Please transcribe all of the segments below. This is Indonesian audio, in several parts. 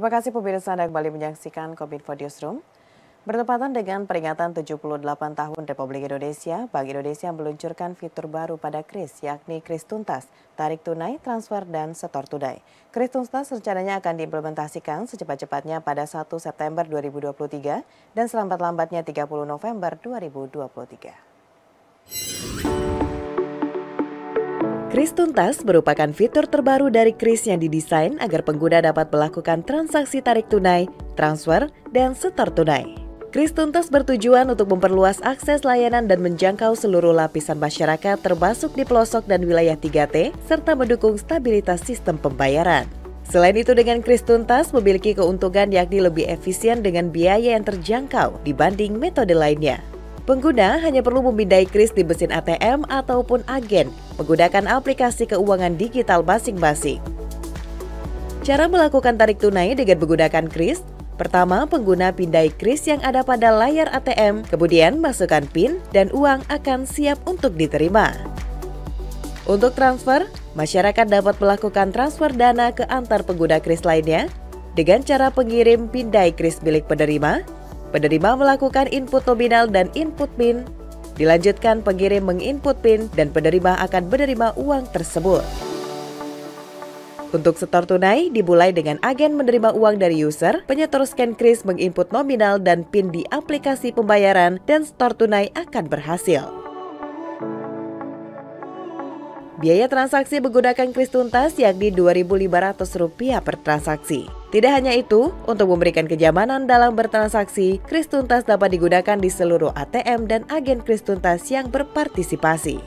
Terima kasih pemirsa Anda kembali menyaksikan Kominfo Newsroom. Bertepatan dengan peringatan 78 tahun Republik Indonesia, Bank Indonesia meluncurkan fitur baru pada KRIS, yakni KRIS Tuntas, tarik tunai, transfer, dan setor tunai. KRIS Tuntas rencananya akan diimplementasikan secepat-cepatnya pada 1 September 2023 dan selambat-lambatnya 30 November 2023. KRIS Tuntas merupakan fitur terbaru dari KRIS yang didesain agar pengguna dapat melakukan transaksi tarik tunai, transfer, dan setor tunai. KRIS Tuntas bertujuan untuk memperluas akses layanan dan menjangkau seluruh lapisan masyarakat termasuk di pelosok dan wilayah 3T, serta mendukung stabilitas sistem pembayaran. Selain itu, dengan KRIS Tuntas memiliki keuntungan yakni lebih efisien dengan biaya yang terjangkau dibanding metode lainnya. Pengguna hanya perlu memindai KRIS di mesin ATM ataupun agen menggunakan aplikasi keuangan digital masing-masing. Cara melakukan tarik tunai dengan menggunakan KRIS: pertama, pengguna pindai KRIS yang ada pada layar ATM, kemudian masukkan PIN dan uang akan siap untuk diterima. Untuk transfer, masyarakat dapat melakukan transfer dana ke antar pengguna KRIS lainnya dengan cara pengirim pindai KRIS milik penerima. Penerima melakukan input nominal dan input PIN. Dilanjutkan pengirim menginput PIN dan penerima akan menerima uang tersebut. Untuk setor tunai dimulai dengan agen menerima uang dari user, penyetor scan KRIS menginput nominal dan PIN di aplikasi pembayaran dan setor tunai akan berhasil. Biaya transaksi menggunakan KRIS Tuntas yakni Rp2.500 per transaksi. Tidak hanya itu, untuk memberikan kenyamanan dalam bertransaksi, KRIS Tuntas dapat digunakan di seluruh ATM dan agen KRIS Tuntas yang berpartisipasi.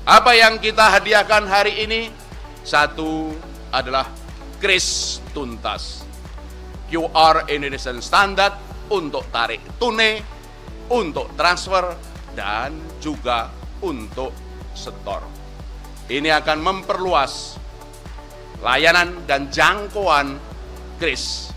Apa yang kita hadiahkan hari ini? Satu adalah KRIS Tuntas, QR Indonesian Standard untuk tarik tunai, untuk transfer, dan juga untuk setor. Ini akan memperluas layanan dan jangkauan KRIS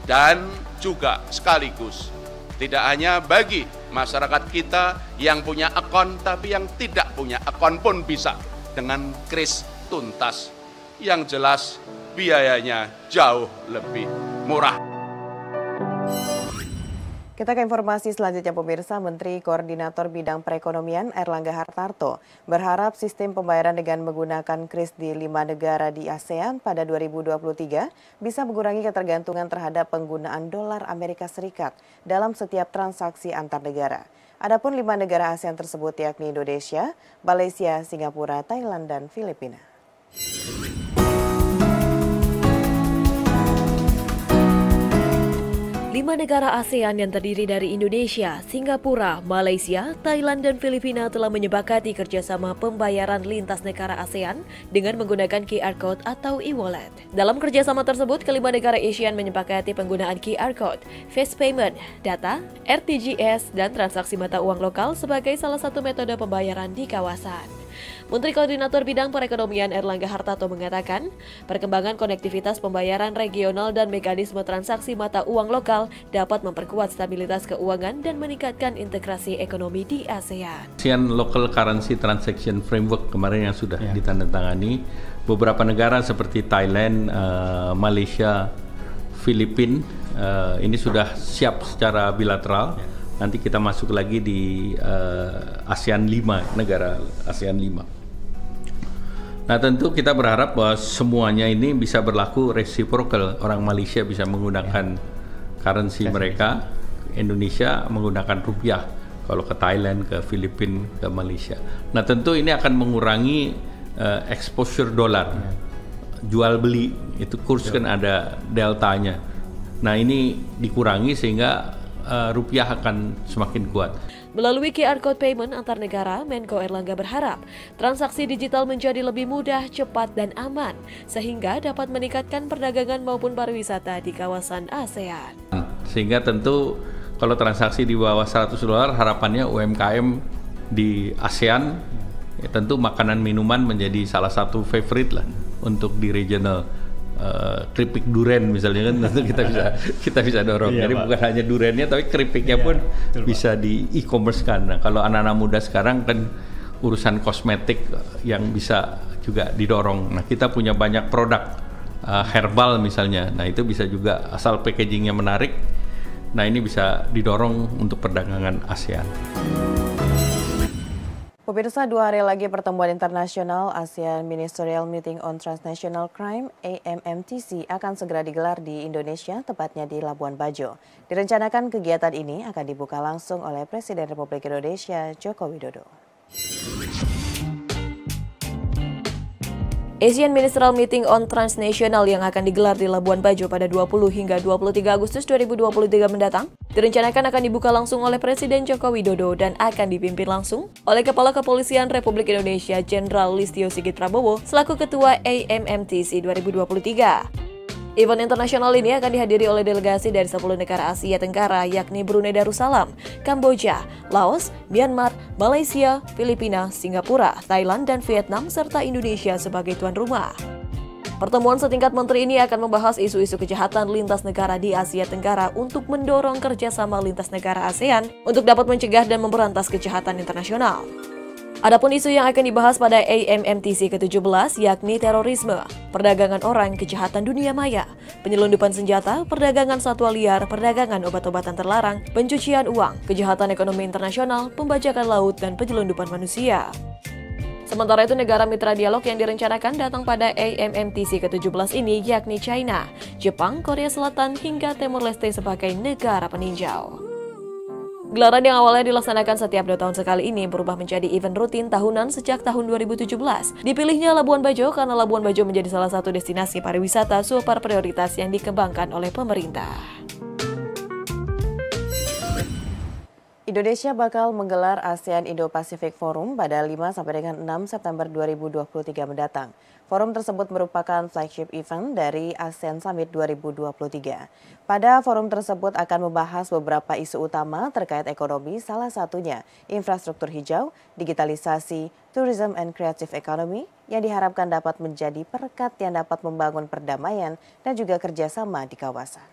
dan juga sekaligus tidak hanya bagi masyarakat kita yang punya akun tapi yang tidak punya akun pun bisa dengan KRIS Tuntas yang jelas biayanya jauh lebih murah. Kita ke informasi selanjutnya pemirsa. Menteri Koordinator Bidang Perekonomian Airlangga Hartarto berharap sistem pembayaran dengan menggunakan KRIS di 5 negara di ASEAN pada 2023 bisa mengurangi ketergantungan terhadap penggunaan dolar Amerika Serikat dalam setiap transaksi antar negara. Adapun 5 negara ASEAN tersebut yakni Indonesia, Malaysia, Singapura, Thailand, dan Filipina. 5 negara ASEAN yang terdiri dari Indonesia, Singapura, Malaysia, Thailand, dan Filipina telah menyepakati kerjasama pembayaran lintas negara ASEAN dengan menggunakan QR Code atau e-wallet. Dalam kerjasama tersebut, kelima negara ASEAN menyepakati penggunaan QR Code, face payment, data, RTGS, dan transaksi mata uang lokal sebagai salah satu metode pembayaran di kawasan. Menteri Koordinator Bidang Perekonomian Airlangga Hartarto mengatakan, perkembangan konektivitas pembayaran regional dan mekanisme transaksi mata uang lokal dapat memperkuat stabilitas keuangan dan meningkatkan integrasi ekonomi di ASEAN. ASEAN Local Currency Transaction Framework kemarin yang sudah ditandatangani, beberapa negara seperti Thailand, Malaysia, Filipina ini sudah siap secara bilateral. Nanti kita masuk lagi di ASEAN 5, negara ASEAN 5. Nah tentu kita berharap bahwa semuanya ini bisa berlaku reciprocal. Orang Malaysia bisa menggunakan currency mereka, Indonesia menggunakan rupiah, kalau ke Thailand, ke Filipina, ke Malaysia. Nah tentu ini akan mengurangi exposure dolar, jual beli, itu kurs kan ada deltanya. Nah ini dikurangi sehingga rupiah akan semakin kuat. Melalui QR Code Payment antar negara, Menko Airlangga berharap transaksi digital menjadi lebih mudah, cepat, dan aman, sehingga dapat meningkatkan perdagangan maupun pariwisata di kawasan ASEAN. Sehingga tentu kalau transaksi di bawah $100, harapannya UMKM di ASEAN, ya tentu makanan minuman menjadi salah satu favorite lah untuk di regional. Keripik duren misalnya kan, tentu kita bisa dorong. Jadi bukan hanya durennya tapi keripiknya pun bisa di e-commerce kan. Nah, kalau anak-anak muda sekarang kan urusan kosmetik yang bisa juga didorong. Nah kita punya banyak produk herbal misalnya. Nah itu bisa juga asal packagingnya menarik. Nah ini bisa didorong untuk perdagangan ASEAN. Pemirsa, 2 hari lagi pertemuan internasional ASEAN Ministerial Meeting on Transnational Crime (AMMTC) akan segera digelar di Indonesia, tepatnya di Labuan Bajo. Direncanakan kegiatan ini akan dibuka langsung oleh Presiden Republik Indonesia Joko Widodo. Asian Ministerial Meeting on Transnational yang akan digelar di Labuan Bajo pada 20 hingga 23 Agustus 2023 mendatang direncanakan akan dibuka langsung oleh Presiden Joko Widodo dan akan dipimpin langsung oleh Kepala Kepolisian Republik Indonesia Jenderal Listio Sigit Prabowo selaku Ketua AMMTC 2023. Event internasional ini akan dihadiri oleh delegasi dari 10 negara Asia Tenggara yakni Brunei Darussalam, Kamboja, Laos, Myanmar, Malaysia, Filipina, Singapura, Thailand, dan Vietnam serta Indonesia sebagai tuan rumah. Pertemuan setingkat menteri ini akan membahas isu-isu kejahatan lintas negara di Asia Tenggara untuk mendorong kerjasama lintas negara ASEAN untuk dapat mencegah dan memberantas kejahatan internasional. Adapun isu yang akan dibahas pada AMMTC ke-17 yakni terorisme, perdagangan orang, kejahatan dunia maya, penyelundupan senjata, perdagangan satwa liar, perdagangan obat-obatan terlarang, pencucian uang, kejahatan ekonomi internasional, pembajakan laut, dan penyelundupan manusia. Sementara itu negara mitra dialog yang direncanakan datang pada AMMTC ke-17 ini yakni China, Jepang, Korea Selatan, hingga Timor Leste sebagai negara peninjau. Gelaran yang awalnya dilaksanakan setiap 2 tahun sekali ini berubah menjadi event rutin tahunan sejak tahun 2017. Dipilihnya Labuan Bajo karena Labuan Bajo menjadi salah satu destinasi pariwisata super prioritas yang dikembangkan oleh pemerintah. Indonesia bakal menggelar ASEAN Indo-Pacific Forum pada 5 sampai dengan 6 September 2023 mendatang. Forum tersebut merupakan flagship event dari ASEAN Summit 2023. Pada forum tersebut akan membahas beberapa isu utama terkait ekonomi, salah satunya infrastruktur hijau, digitalisasi, tourism and creative economy yang diharapkan dapat menjadi perekat yang dapat membangun perdamaian dan juga kerjasama di kawasan.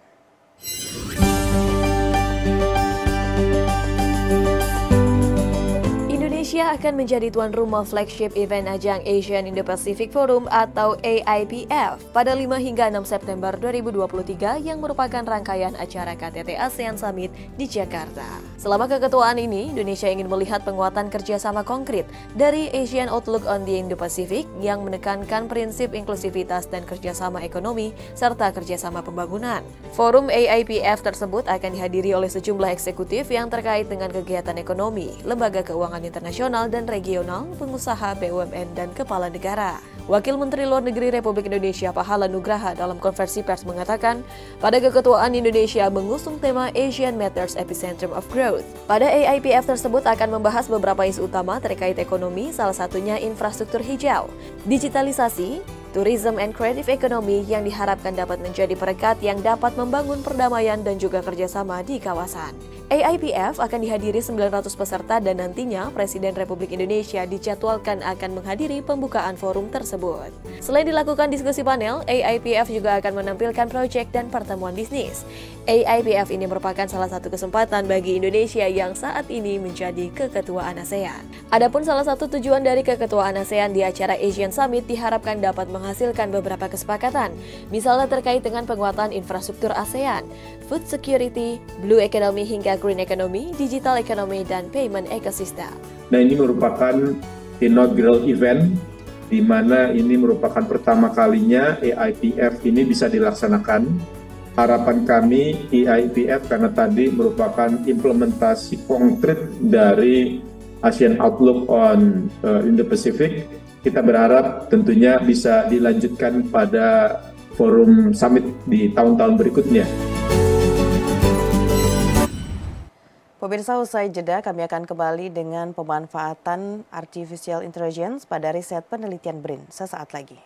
Indonesia akan menjadi tuan rumah flagship event ajang Asian Indo-Pacific Forum atau AIPF pada 5 hingga 6 September 2023 yang merupakan rangkaian acara KTT ASEAN Summit di Jakarta. Selama keketuaan ini, Indonesia ingin melihat penguatan kerjasama konkret dari Asian Outlook on the Indo-Pacific yang menekankan prinsip inklusivitas dan kerjasama ekonomi serta kerjasama pembangunan. Forum AIPF tersebut akan dihadiri oleh sejumlah eksekutif yang terkait dengan kegiatan ekonomi, lembaga keuangan internasional dan regional, pengusaha BUMN, dan kepala negara. Wakil Menteri Luar Negeri Republik Indonesia Pahala Nugraha dalam konversi pers mengatakan, pada keketuaan Indonesia mengusung tema Asian Matters Epicentrum of Growth. Pada AIPF tersebut akan membahas beberapa isu utama terkait ekonomi, salah satunya infrastruktur hijau, digitalisasi, tourism and creative economy yang diharapkan dapat menjadi perekat yang dapat membangun perdamaian dan juga kerjasama di kawasan. AIPF akan dihadiri 900 peserta dan nantinya Presiden Republik Indonesia dijadwalkan akan menghadiri pembukaan forum tersebut. Selain dilakukan diskusi panel, AIPF juga akan menampilkan proyek dan pertemuan bisnis. AIPF ini merupakan salah satu kesempatan bagi Indonesia yang saat ini menjadi keketuaan ASEAN. Adapun salah satu tujuan dari keketuaan ASEAN di acara Asian Summit diharapkan dapat menghasilkan beberapa kesepakatan, misalnya terkait dengan penguatan infrastruktur ASEAN, food security, blue economy hingga green economy, digital economy, dan payment ecosystem. Nah, ini merupakan inaugural event di mana ini merupakan pertama kalinya AIPF ini bisa dilaksanakan. Harapan kami AIPF karena tadi merupakan implementasi konkret dari ASEAN Outlook on Indo-Pacific. Kita berharap tentunya bisa dilanjutkan pada forum summit di tahun-tahun berikutnya. Pemirsa, usai jeda kami akan kembali dengan pemanfaatan Artificial Intelligence pada riset penelitian BRIN sesaat lagi.